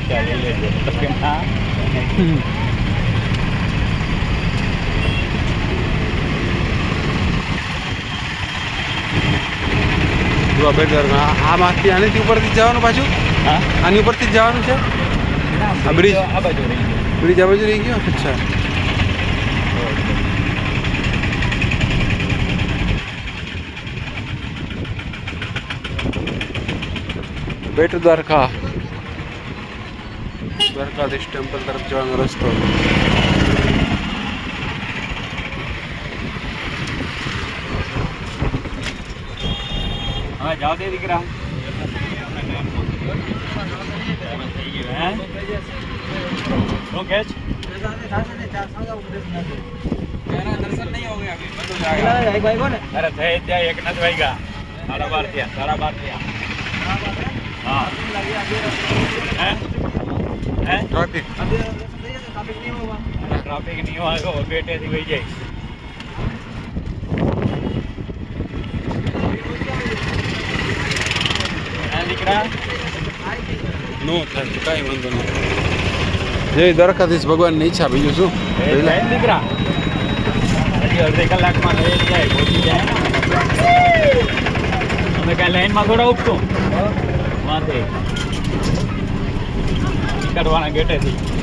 પૈસા લઈ લેજો કેમ ના બેટ દ્વારકા આમાંથી આની ઉપરથી જવાનું પાછું હા આની ઉપરથી જ જવાનું છે આ બ્રિજ આ બાજુ રહી ગયો બ્રિજ આ બાજુ રહી ગયો અચ્છા બેટ દ્વારકા દ્વારકાધીશ ટેમ્પલ તરફ જવાનો રસ્તો હવે જાઓ તે દીકરા શું કે અરે થઈ જાય એક નથી વાગ્યા 12:30 થયા 12:30 હા હે ટ્રાફિક ટ્રાફિક નહીં હોય બેટેથી વહી જાય દીકરા નો થાય કાંઈ વાંધો નહીં જય દ્વારકાધીશ ભગવાનની ઈચ્છા બીજું શું દીકરા હજી અડધી કલાકમાં થઈ જાય પહોંચી જાય અમે કાંઈ લાઈનમાં થોડા ઉઠશું વાંધે નીકળવાના ગેટેથી